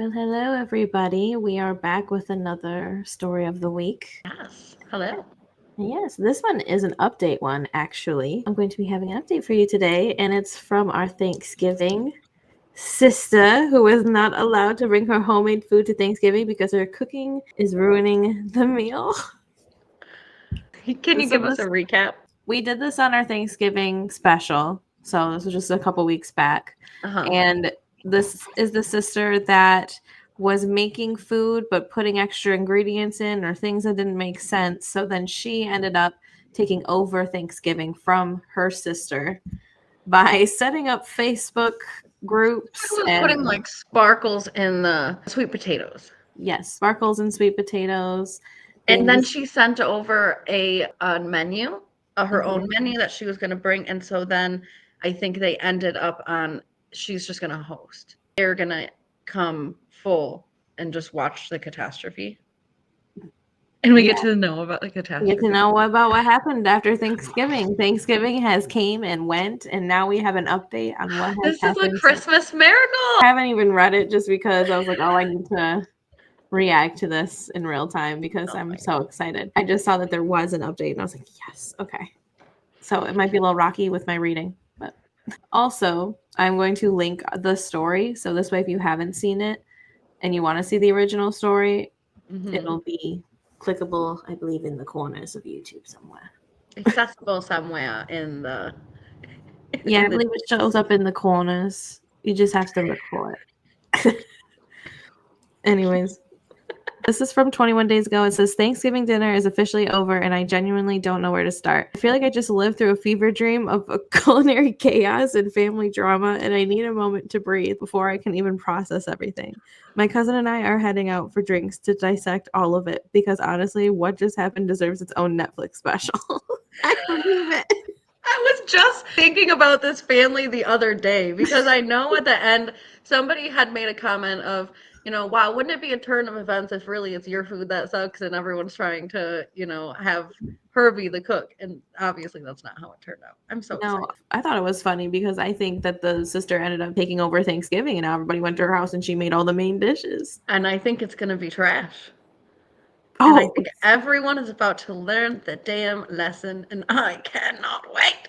Well, hello, everybody. We are back with another story of the week. Yes. Hello. Yes, this one is an update one, actually. I'm going to be having an update for you today, and it's from our Thanksgiving sister, who is not allowed to bring her homemade food to Thanksgiving because her cooking is ruining the meal. Can you give us a recap? We did this on our Thanksgiving special, so this was just a couple weeks back. Uh-huh. And this is the sister that was making food but putting extra ingredients in or things that didn't make sense. So then she ended up taking over Thanksgiving from her sister by setting up Facebook groups I was and putting like sparkles in the sweet potatoes. yes, sparkles and sweet potatoes. And then Things. she sent over a menu, her own menu that she was going to bring. And so then I think they ended up on, she's just going to host. They're going to come full and just watch the catastrophe. And we get to know about the catastrophe. Get to know about what happened after Thanksgiving. Thanksgiving has came and went, and now we have an update on what has This happened. is a Christmas miracle. I haven't even read it just because I was like, oh, I need to react to this in real time because I'm so excited. I just saw that there was an update, and I was like, yes, okay. So it might be a little rocky with my reading, but also I'm going to link the story. So this way, if you haven't seen it and you want to see the original story, it'll be clickable, I believe, in the corners of YouTube somewhere. Accessible somewhere in the... Yeah, I believe it shows up in the corners. You just have to look for it. Anyways, this is from 21 days ago. It says, Thanksgiving dinner is officially over, and I genuinely don't know where to start. I feel like I just lived through a fever dream of a culinary chaos and family drama, and I need a moment to breathe before I can even process everything. My cousin and I are heading out for drinks to dissect all of it, because honestly, what just happened deserves its own Netflix special. I believe it. I was just thinking about this family the other day because I know at the end somebody had made a comment of, wow, wouldn't it be a turn of events if really it's your food that sucks and everyone's trying to, have her be the cook. And obviously that's not how it turned out. I'm so excited. I thought it was funny because I think that the sister ended up taking over Thanksgiving and now everybody went to her house and she made all the main dishes. And I think it's going to be trash. Oh, and I think everyone is about to learn the damn lesson, and I cannot wait.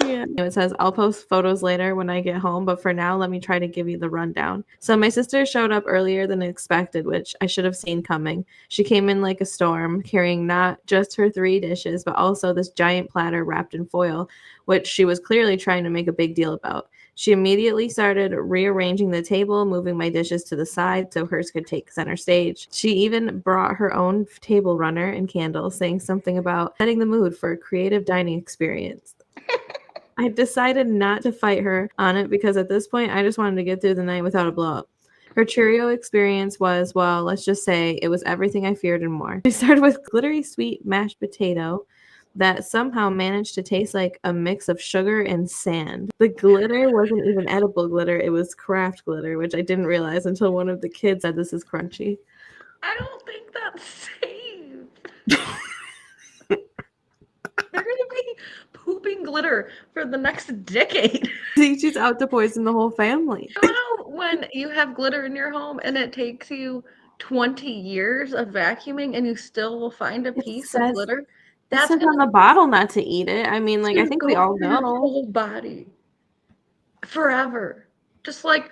Yeah. It says, I'll post photos later when I get home, but for now, let me try to give you the rundown. So my sister showed up earlier than expected, which I should have seen coming. She came in like a storm, carrying not just her 3 dishes, but also this giant platter wrapped in foil, which she was clearly trying to make a big deal about. She immediately started rearranging the table, moving my dishes to the side so hers could take center stage. She even brought her own table runner and candles, saying something about setting the mood for a creative dining experience. I decided not to fight her on it because at this point, I just wanted to get through the night without a blow up. Her Cheerio experience was, well, let's just say it was everything I feared and more. She started with glittery sweet mashed potato that somehow managed to taste like a mix of sugar and sand. The glitter wasn't even edible glitter, it was craft glitter, which I didn't realize until one of the kids said this is crunchy. I don't think that's safe. They're going to be pooping glitter for the next decade. She's out to poison the whole family. You know how when you have glitter in your home and it takes you 20 years of vacuuming and you still will find a piece of glitter? That's says on the bottle not to eat it. I mean, like, I think we all know. Your whole body. Forever. Just like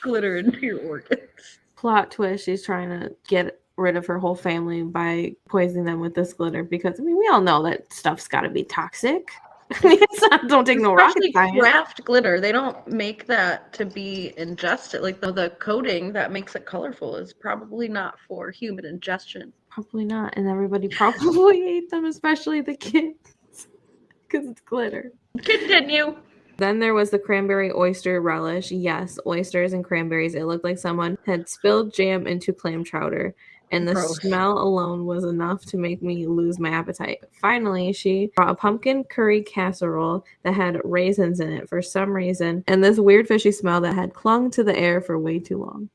glitter into your organs. Plot twist, she's trying to get rid of her whole family by poisoning them with this glitter because, I mean, we all know that stuff's got to be toxic. I mean, don't take no rocket science. Craft glitter, they don't make that to be ingested. Like the coating that makes it colorful is probably not for human ingestion. Probably not, and everybody probably ate them, especially the kids, because it's glitter. Continue. Then there was the cranberry oyster relish. Yes, oysters and cranberries. It looked like someone had spilled jam into clam chowder, and the smell alone was enough to make me lose my appetite. Finally, she brought a pumpkin curry casserole that had raisins in it for some reason, and this weird fishy smell that had clung to the air for way too long.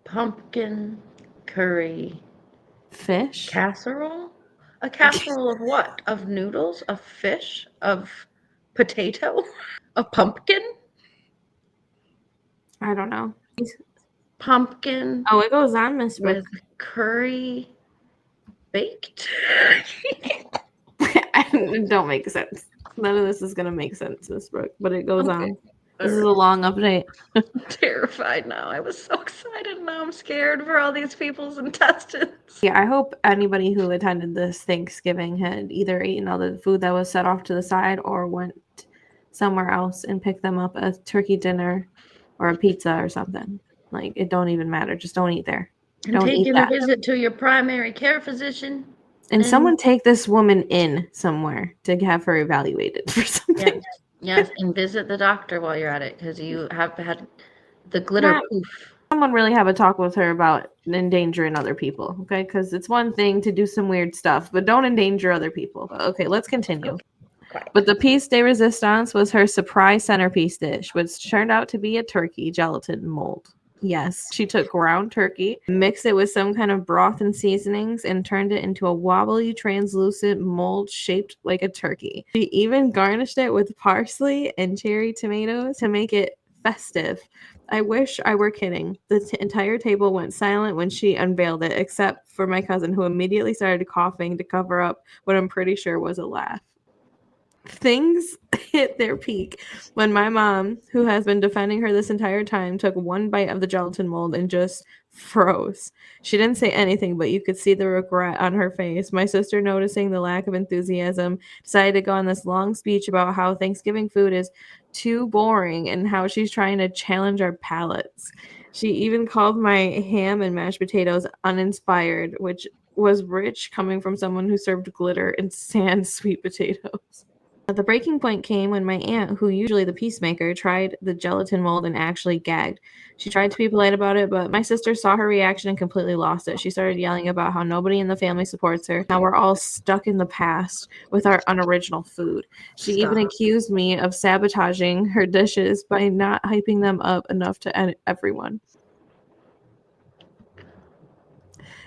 Pumpkin curry fish casserole? A casserole of what? Of noodles? Of fish? Of potato? A pumpkin? I don't know. Pumpkin Oh, it goes on, Miss Brooke. with curry baked. It don't make sense. None of this is gonna make sense, Miss Brooke, but it goes Okay. on. This is a long update. I'm terrified now. I was so excited. Now I'm scared for all these people's intestines. Yeah, I hope anybody who attended this Thanksgiving had either eaten all the food that was set off to the side or went somewhere else and picked them up a turkey dinner or a pizza or something. Like, it don't even matter. Just don't eat there. And Don't eat taking a that. visit to your primary care physician. And someone take this woman in somewhere to have her evaluated for something. Yes, and visit the doctor while you're at it because you have had the glitter poof. Someone really have a talk with her about endangering other people, okay? Because it's one thing to do some weird stuff, but don't endanger other people. Okay, let's continue. Okay. But the piece de resistance was her surprise centerpiece dish, which turned out to be a turkey gelatin mold. Yes, she took ground turkey, mixed it with some kind of broth and seasonings, and turned it into a wobbly, translucent mold shaped like a turkey. She even garnished it with parsley and cherry tomatoes to make it festive. I wish I were kidding. The entire table went silent when she unveiled it, except for my cousin, who immediately started coughing to cover up what I'm pretty sure was a laugh. Things hit their peak when my mom, who has been defending her this entire time, took one bite of the gelatin mold and just froze. She didn't say anything, but you could see the regret on her face. My sister, noticing the lack of enthusiasm, decided to go on this long speech about how Thanksgiving food is too boring and how she's trying to challenge our palates. She even called my ham and mashed potatoes uninspired, which was rich coming from someone who served glitter and sand sweet potatoes. The breaking point came when my aunt, who usually the peacemaker, tried the gelatin mold and actually gagged. She tried to be polite about it, but my sister saw her reaction and completely lost it. She started yelling about how nobody in the family supports her. Now we're all stuck in the past with our unoriginal food. She even accused me of sabotaging her dishes by not hyping them up enough to everyone.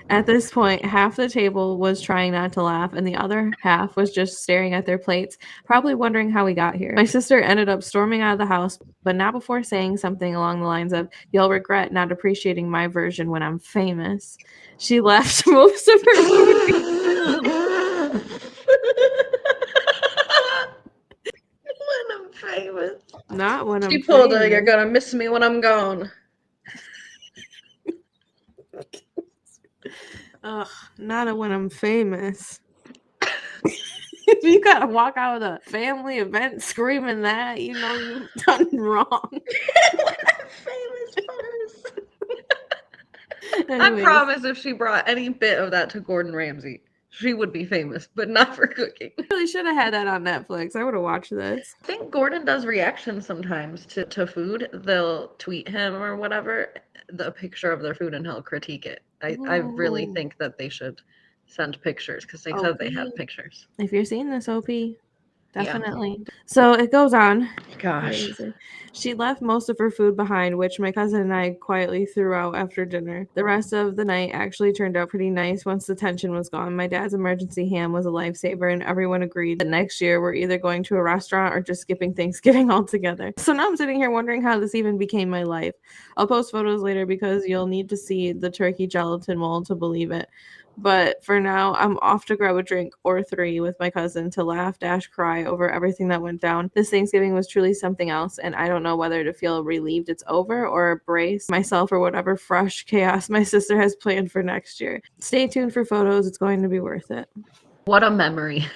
At this point, half the table was trying not to laugh, and the other half was just staring at their plates, probably wondering how we got here. My sister ended up storming out of the house, but not before saying something along the lines of, "You'll regret not appreciating my version when I'm famous." She left most of her food. When I'm famous. Not when I'm She pulled famous. "You're gonna miss me when I'm gone." Ugh, not when I'm famous. You gotta walk out of the family event screaming that, you know you've done wrong. When I'm famous first. I promise if she brought any bit of that to Gordon Ramsay, she would be famous, but not for cooking. I really should have had that on Netflix. I would have watched this. I think Gordon does reactions sometimes to food. They'll tweet him or whatever the picture of their food and he'll critique it. I really think that they should send pictures because they said they have pictures. If you're seeing this, OP, definitely. Yeah. So it goes on. Gosh. She left most of her food behind, which my cousin and I quietly threw out after dinner. The rest of the night actually turned out pretty nice once the tension was gone. My dad's emergency ham was a lifesaver, and everyone agreed that next year we're either going to a restaurant or just skipping Thanksgiving altogether. So now I'm sitting here wondering how this even became my life. I'll post photos later because you'll need to see the turkey gelatin mold to believe it. But for now, I'm off to grab a drink or three with my cousin to laugh, cry over everything that went down. This Thanksgiving was truly something else, and I don't know whether to feel relieved it's over or brace myself for whatever fresh chaos my sister has planned for next year. Stay tuned for photos. It's going to be worth it. What a memory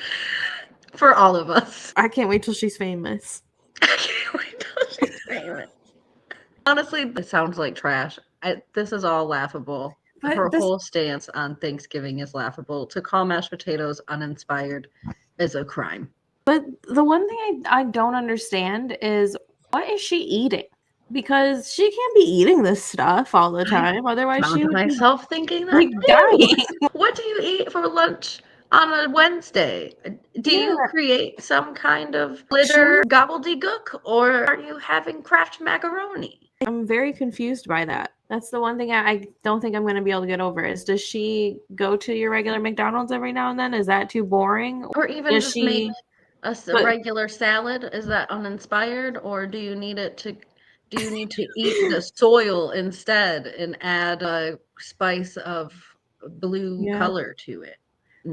for all of us. I can't wait till she's famous. I can't wait till she's famous. Honestly, this sounds like trash. This is all laughable. But her whole stance on Thanksgiving is laughable. To call mashed potatoes uninspired is a crime. But the one thing I don't understand is, what is she eating? Because she can't be eating this stuff all the time. Otherwise, she would myself thinking that dying. What do you eat for lunch on a Wednesday? Do you create some kind of glitter gobbledygook, or are you having Kraft macaroni? I'm very confused by that. That's the one thing I don't think I'm going to be able to get over is, does she go to your regular McDonald's every now and then? Is that too boring? Or even just make a regular salad? Is that uninspired? Or do you need it to Do you need to eat the soil instead and add a spice of blue color to it?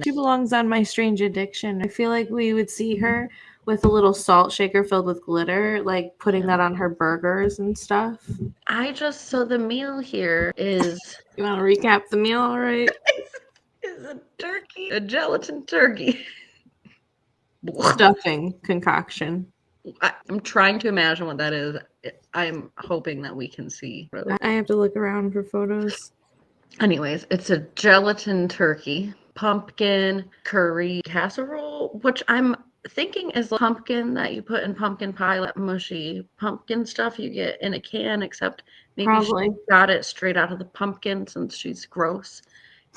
She belongs on My Strange Addiction. I feel like we would see her with a little salt shaker filled with glitter, like putting that on her burgers and stuff. So the meal here is... You want to recap the meal, all right? is a turkey, a gelatin turkey. Stuffing concoction. I'm trying to imagine what that is. I'm hoping that we can see. I have to look around for photos. Anyways, it's a gelatin turkey, pumpkin curry casserole, which I'm thinking is the pumpkin that you put in pumpkin pie, that mushy pumpkin stuff you get in a can, except maybe she got it straight out of the pumpkin since she's gross.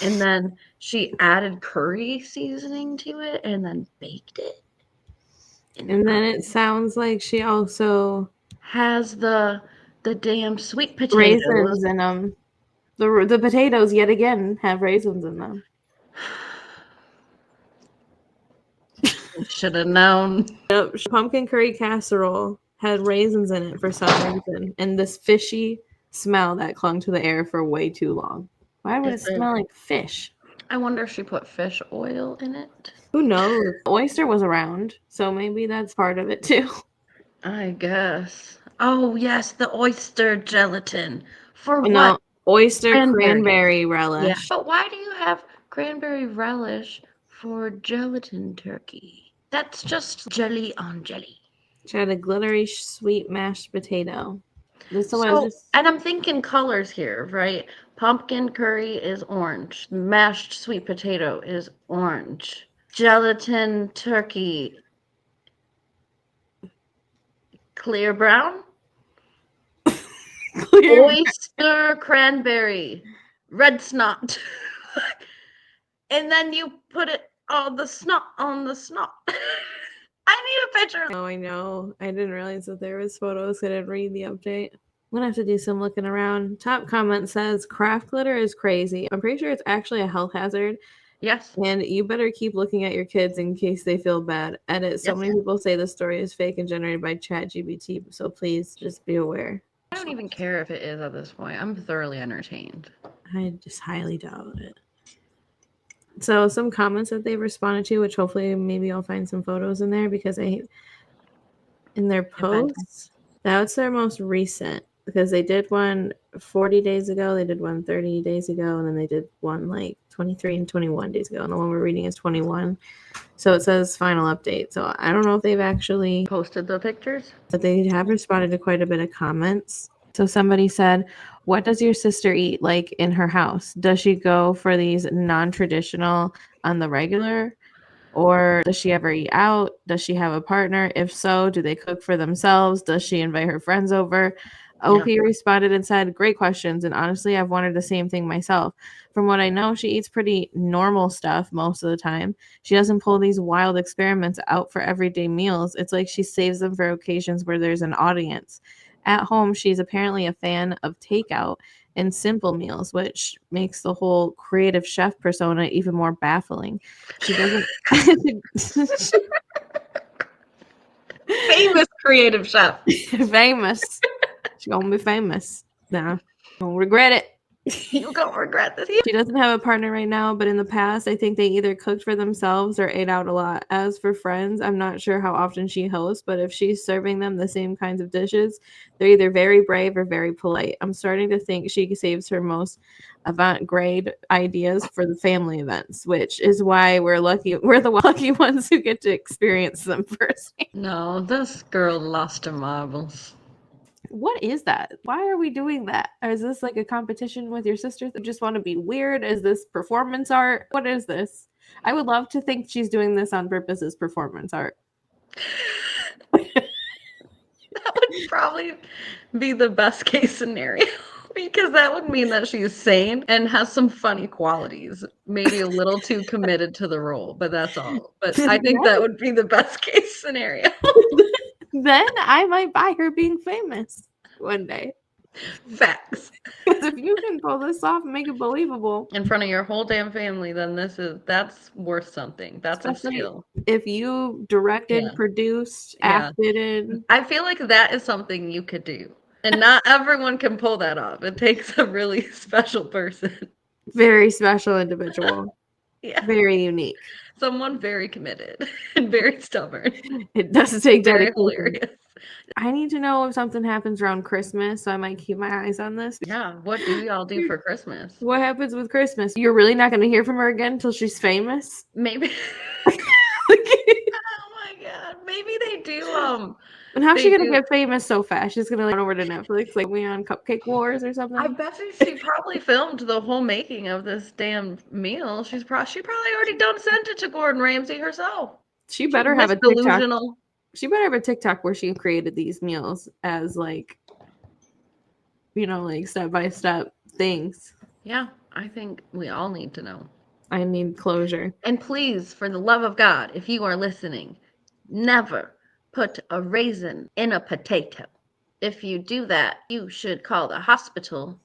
And then she added curry seasoning to it and then baked it. And then it sounds like she also has the damn sweet potatoes. Raisins in them. The potatoes, yet again, have raisins in them. Should have known. Yep. Pumpkin curry casserole had raisins in it for some reason. And this fishy smell that clung to the air for way too long. Why would it smell like fish? I wonder if she put fish oil in it. Who knows? Oyster was around, so maybe that's part of it too. I guess. Oh, yes, the oyster gelatin. For what? Oyster cranberry relish. Yeah. But why do you have cranberry relish for gelatin turkey? That's just jelly on jelly. She had a glittery sweet mashed potato. And I'm thinking colors here, right? Pumpkin curry is orange. Mashed sweet potato is orange. Gelatin turkey, clear brown. Oyster cranberry, red snot. And then you put it on the snot on the snot. I need a picture. Oh, I know. I didn't realize that there was photos. I didn't read the update. I'm gonna have to do some looking around. Top comment says craft glitter is crazy. I'm pretty sure it's actually a health hazard. Yes. And you better keep looking at your kids in case they feel bad. Edit. So many people say the story is fake and generated by ChatGPT. So please just be aware. I don't even care if it is at this point. I'm thoroughly entertained. I just highly doubt it. So some comments that they've responded to, which hopefully maybe I'll find some photos in there because in their posts, that's their most recent because they did one 40 days ago, they did one 30 days ago, and then they did one like 23 and 21 days ago. And the one we're reading is 21. So it says final update. So I don't know if they've actually posted the pictures, but they have responded to quite a bit of comments. So somebody said, what does your sister eat like in her house? Does she go for these non-traditional on the regular? Or does she ever eat out? Does she have a partner? If so, do they cook for themselves? Does she invite her friends over? OP responded and said, great questions. And honestly, I've wondered the same thing myself. From what I know, she eats pretty normal stuff most of the time. She doesn't pull these wild experiments out for everyday meals. It's like she saves them for occasions where there's an audience. At home, she's apparently a fan of takeout and simple meals, which makes the whole creative chef persona even more baffling. She doesn't... Famous creative chef. Famous. She's gonna be famous. Nah, don't regret it. You don't regret this. She doesn't have a partner right now, but in the past, I think they either cooked for themselves or ate out a lot. As for friends, I'm not sure how often she hosts, but if she's serving them the same kinds of dishes, they're either very brave or very polite. I'm starting to think she saves her most avant-garde ideas for the family events, which is why we're lucky. We're the lucky ones who get to experience them first. No, this girl lost her marbles. What is that? Why are we doing that? Is this like a competition with your sisters that just want to be weird? Is this performance art? What is this? I would love to think she's doing this on purpose as performance art. That would probably be the best case scenario because that would mean that she's sane and has some funny qualities, maybe a little too committed to the role, but that's all. But I think that would be the best case scenario. Then I might buy her being famous one day. Facts. Because if you can pull this off and make it believable in front of your whole damn family, then that's worth something. That's a skill. If you directed, produced, acted in. I feel like that is something you could do. And not everyone can pull that off. It takes a really special person. Very special individual. Yeah. Very unique. Someone very committed and very stubborn. It does take Very dedication. hilarious. I need to know if something happens around Christmas, so I might keep my eyes on this. Yeah, what do y'all do for Christmas? What happens with Christmas? You're really not going to hear from her again until she's famous? Maybe. Oh my god. Maybe they do. And how's They she gonna do. get famous so fast? She's gonna run over to Netflix, like we on Cupcake Wars or something. I bet you she probably filmed the whole making of this damn meal. She probably already done sent it to Gordon Ramsay herself. She better have a TikTok. Delusional. She better have a TikTok where she created these meals as like, you know, like step by step things. Yeah, I think we all need to know. I need closure. And please, for the love of God, if you are listening, never put a raisin in a potato. If you do that, you should call the hospital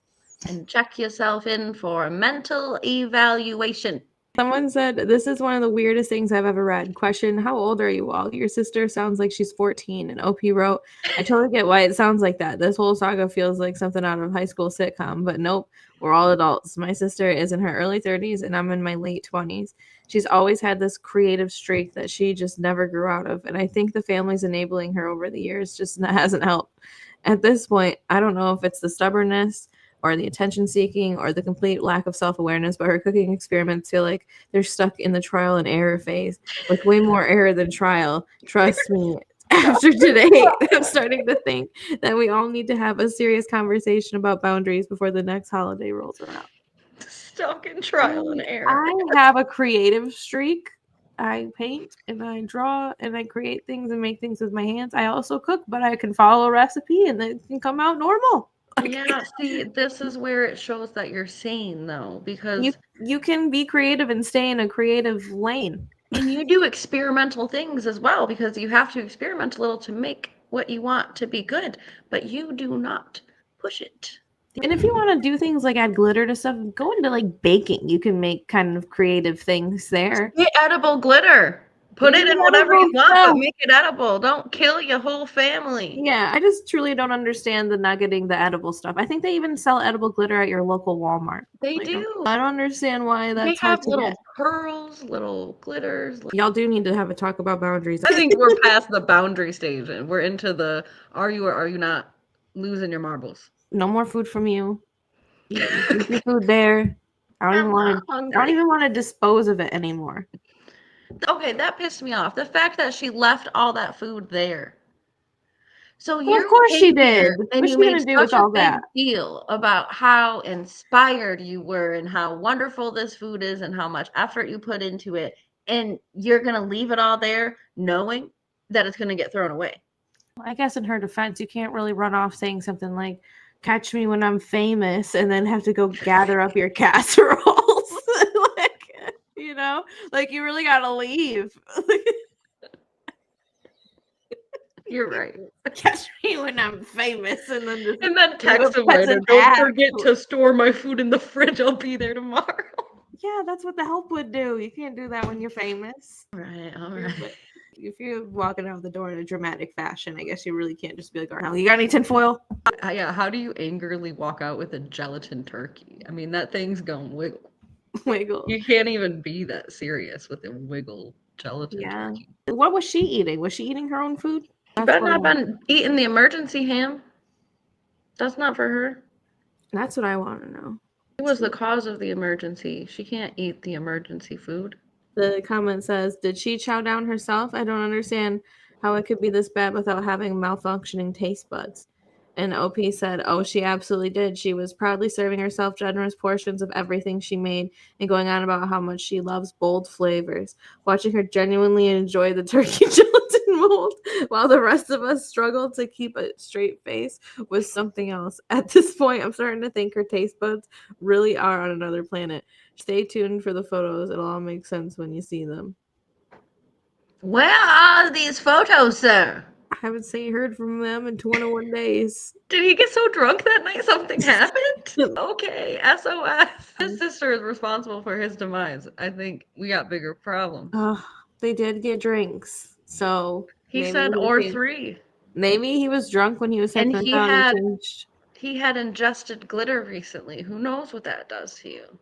and check yourself in for a mental evaluation. Someone said, this is one of the weirdest things I've ever read. Question, how old are you all? Your sister sounds like she's 14. And OP wrote, I totally get why it sounds like that. This whole saga feels like something out of high school sitcom, but nope, we're all adults. My sister is in her early 30s and I'm in my late 20s. She's always had this creative streak that she just never grew out of. And I think the family's enabling her over the years just hasn't helped. At this point, I don't know if it's the stubbornness or the attention seeking or the complete lack of self-awareness, but her cooking experiments feel like they're stuck in the trial and error phase, with way more error than trial. Trust me, after today, I'm starting to think that we all need to have a serious conversation about boundaries before the next holiday rolls around. Stuck in trial and error. I have a creative streak. I paint and I draw and I create things and make things with my hands. I also cook, but I can follow a recipe and it can come out normal. Yeah, see, this is where it shows that you're sane, though, because you can be creative and stay in a creative lane. And you do experimental things as well, because you have to experiment a little to make what you want to be good, but you do not push it. And if you want to do things like add glitter to stuff, go into like baking. You can make kind of creative things there. Get edible glitter. Put it in whatever you want, but make it edible. Don't kill your whole family. Yeah, I just truly don't understand the not getting the edible stuff. I think they even sell edible glitter at your local Walmart. They do. I don't understand why that's they have little pearls, little glitters. Y'all do need to have a talk about boundaries. I think we're past the boundary stage and we're into the are you or are you not losing your marbles. No more food from you. You keep your food there. I don't even want to dispose of it anymore. Okay, that pissed me off. The fact that she left all that food there. So well, of course she did. And you made such a big deal about how inspired you were and how wonderful this food is and how much effort you put into it. And you're going to leave it all there knowing that it's going to get thrown away. I guess in her defense, you can't really run off saying something like, catch me when I'm famous, and then have to go gather up your casseroles. Like, you know, like you really got to leave. You're right. Catch me when I'm famous, and then text them later. Don't forget to store my food in the fridge. I'll be there tomorrow. Yeah, that's what the help would do. You can't do that when you're famous. Right, all right. If you're walking out the door in a dramatic fashion, I guess you really can't just be like, oh, you got any tinfoil? Yeah, how do you angrily walk out with a gelatin turkey? I mean, that thing's gonna wiggle. Wiggle. You can't even be that serious with a wiggle gelatin turkey. What was she eating? Was she eating her own food? She better not been eating the emergency ham. That's not for her. That's what I want to know. She was the cause of the emergency. She can't eat the emergency food. The comment says, did she chow down herself? I don't understand how it could be this bad without having malfunctioning taste buds. And OP said, oh, she absolutely did. She was proudly serving herself generous portions of everything she made and going on about how much she loves bold flavors. Watching her genuinely enjoy the turkey gelatin mold while the rest of us struggled to keep a straight face was something else. At this point, I'm starting to think her taste buds really are on another planet. Stay tuned for the photos. It'll all make sense when you see them. Where are these photos, sir? I haven't heard from them in 21 days. Did he get so drunk that night something happened? Okay, SOS. His sister is responsible for his demise. I think we got bigger problems. They did get drinks, so he said or 3. Maybe he was drunk when he was And setting them down and changed. he had ingested glitter recently. Who knows what that does to you?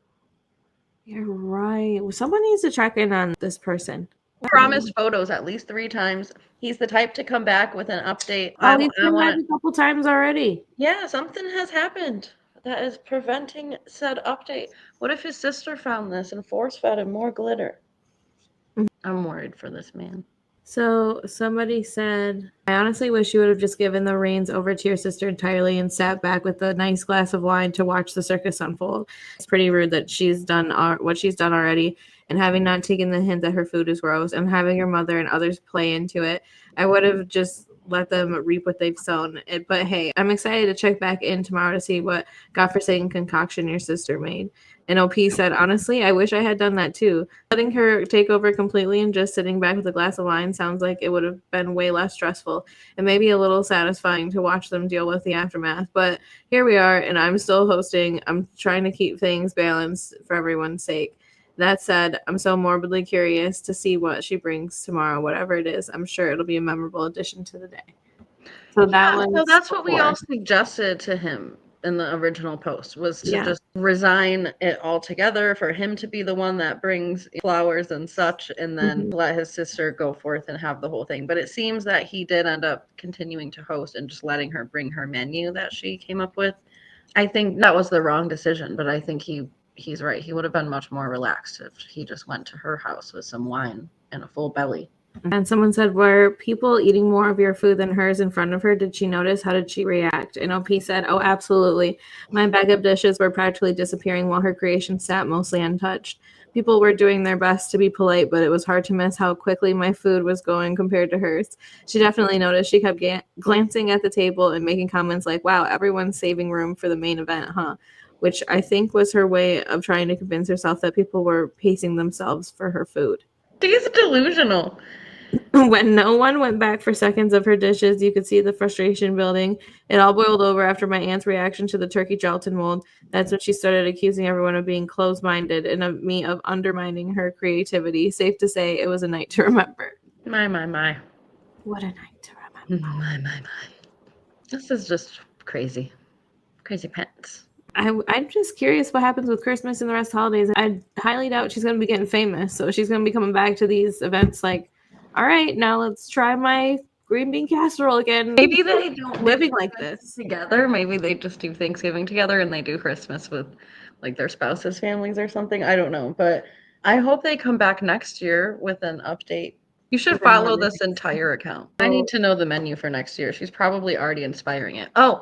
You're right. Well, someone needs to check in on this person. Promised photos at least 3 times. He's the type to come back with an update. Oh, he's I been back want a couple times already. Yeah, something has happened that is preventing said update. What if his sister found this and force fed him more glitter? I'm worried for this man. So somebody said, I honestly wish you would have just given the reins over to your sister entirely and sat back with a nice glass of wine to watch the circus unfold. It's pretty rude that she's done what she's done already, and having not taken the hint that her food is gross and having your mother and others play into it. I would have just let them reap what they've sown. But hey, I'm excited to check back in tomorrow to see what godforsaken concoction your sister made. And OP said, honestly, I wish I had done that too. Letting her take over completely and just sitting back with a glass of wine sounds like it would have been way less stressful and maybe a little satisfying to watch them deal with the aftermath. But here we are, and I'm still hosting. I'm trying to keep things balanced for everyone's sake. That said, I'm so morbidly curious to see what she brings tomorrow, whatever it is. I'm sure it'll be a memorable addition to the day. So that's what we all suggested to him in the original post, was to just resign it altogether, for him to be the one that brings flowers and such, and then let his sister go forth and have the whole thing. But it seems that he did end up continuing to host and just letting her bring her menu that she came up with. I think that was the wrong decision, but I think he's right. He would have been much more relaxed if he just went to her house with some wine and a full belly. And someone said, were people eating more of your food than hers in front of her? Did she notice? How did she react? And OP said, oh, absolutely. My bag of dishes were practically disappearing while her creation sat mostly untouched. People were doing their best to be polite, but it was hard to miss how quickly my food was going compared to hers. She definitely noticed. She kept glancing at the table and making comments like, wow, everyone's saving room for the main event, huh? Which I think was her way of trying to convince herself that people were pacing themselves for her food. She's delusional. When no one went back for seconds of her dishes, you could see the frustration building. It all boiled over after my aunt's reaction to the turkey gelatin mold. That's when she started accusing everyone of being closed-minded and of me of undermining her creativity. Safe to say, it was a night to remember. My. What a night to remember. My. This is just crazy. Crazy pants. I'm just curious what happens with Christmas and the rest of the holidays. I highly doubt she's going to be getting famous. So she's going to be coming back to these events like, all right, now let's try my green bean casserole again. Maybe they don't living like this together. Maybe they just do Thanksgiving together and they do Christmas with like their spouses' families or something. I don't know. But I hope they come back next year with an update. You should follow this entire account. I need to know the menu for next year. She's probably already inspiring it. Oh,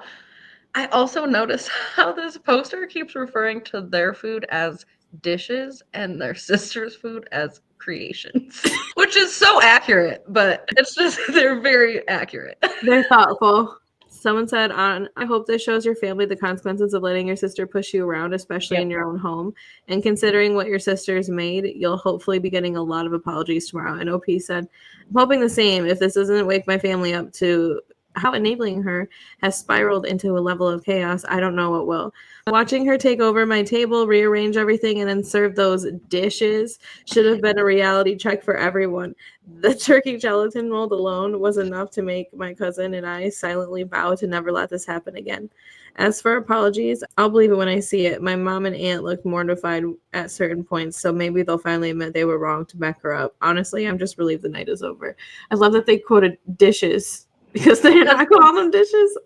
I also noticed how this poster keeps referring to their food as dishes and their sister's food as creations, which is so accurate, but it's just, they're very accurate. They're thoughtful. Someone said, I hope this shows your family the consequences of letting your sister push you around, especially in your own home. And considering what your sister's made, you'll hopefully be getting a lot of apologies tomorrow. And OP said, I'm hoping the same. If this doesn't wake my family up to how enabling her has spiraled into a level of chaos, I don't know what will. Watching her take over my table, rearrange everything, and then serve those dishes should have been a reality check for everyone. The turkey gelatin mold alone was enough to make my cousin and I silently vow to never let this happen again. As for apologies, I'll believe it when I see it. My mom and aunt looked mortified at certain points, so maybe they'll finally admit they were wrong to back her up. Honestly, I'm just relieved the night is over. I love that they quoted dishes, because they're not calling them dishes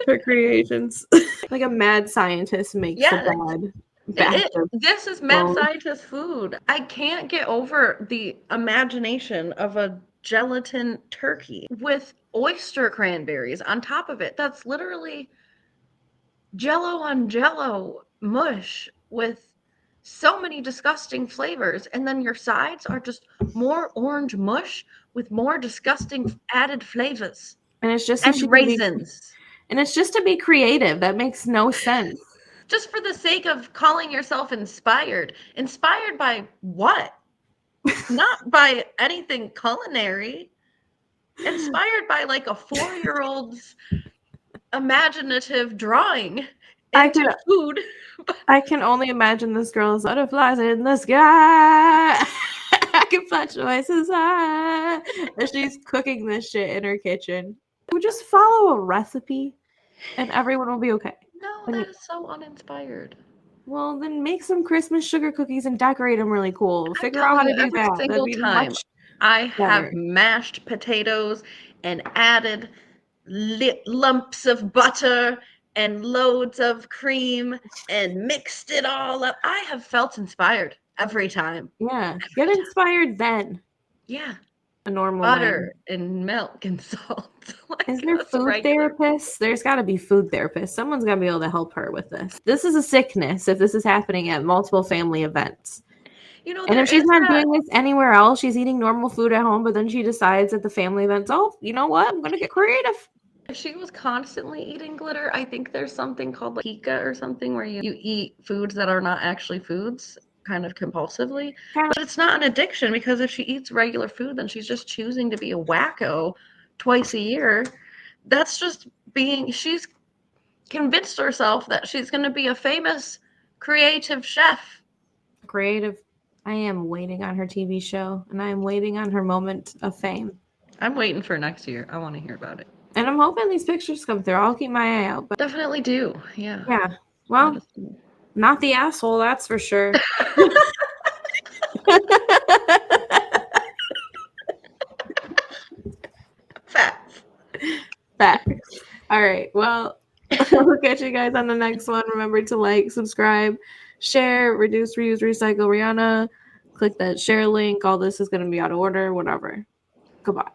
for creations. Like a mad scientist makes the bad. This is mad scientist food. I can't get over the imagination of a gelatin turkey with oyster cranberries on top of it. That's literally jello on jello mush with so many disgusting flavors, and then your sides are just more orange mush with more disgusting added flavors. And it's just raisins. And it's just to be creative. That makes no sense. Just for the sake of calling yourself inspired. Inspired by what? Not by anything culinary. Inspired by like a 4-year-old's imaginative drawing into food. I can only imagine this girl's butterflies in the sky. I can fly watch voices high. And she's cooking this shit in her kitchen. We just follow a recipe and everyone will be okay. No, And that is so uninspired. well, then make some Christmas sugar cookies and decorate them really cool. I'm Figure out telling how to you, do every that. That'd single be time much I better. have mashed potatoes and added lumps of butter and loads of cream and mixed it all up, I have felt inspired every time. Yeah, get inspired then. Yeah. A normal Butter way. and milk and salt. Like, Is there that's food regular. therapists? There's got to be food therapists. Someone's got to be able to help her with this. This is a sickness if this is happening at multiple family events. You know, And there if she's is not that. doing this anywhere else, she's eating normal food at home, but then she decides at the family events, oh, you know what? I'm going to get creative. If she was constantly eating glitter, I think there's something called like pica or something where you eat foods that are not actually foods kind of compulsively. But it's not an addiction because if she eats regular food, then she's just choosing to be a wacko twice a year. That's just she's convinced herself that she's going to be a famous creative chef. Creative. I am waiting on her TV show, and I am waiting on her moment of fame. I'm waiting for next year. I want to hear about it. And I'm hoping these pictures come through. I'll keep my eye out. But Definitely do. Yeah. yeah. Well, not the asshole, that's for sure. Facts. Facts. All right. Well, we'll catch you guys on the next one. Remember to like, subscribe, share, reduce, reuse, recycle, Rihanna. Click that share link. All this is going to be out of order, whatever. Goodbye.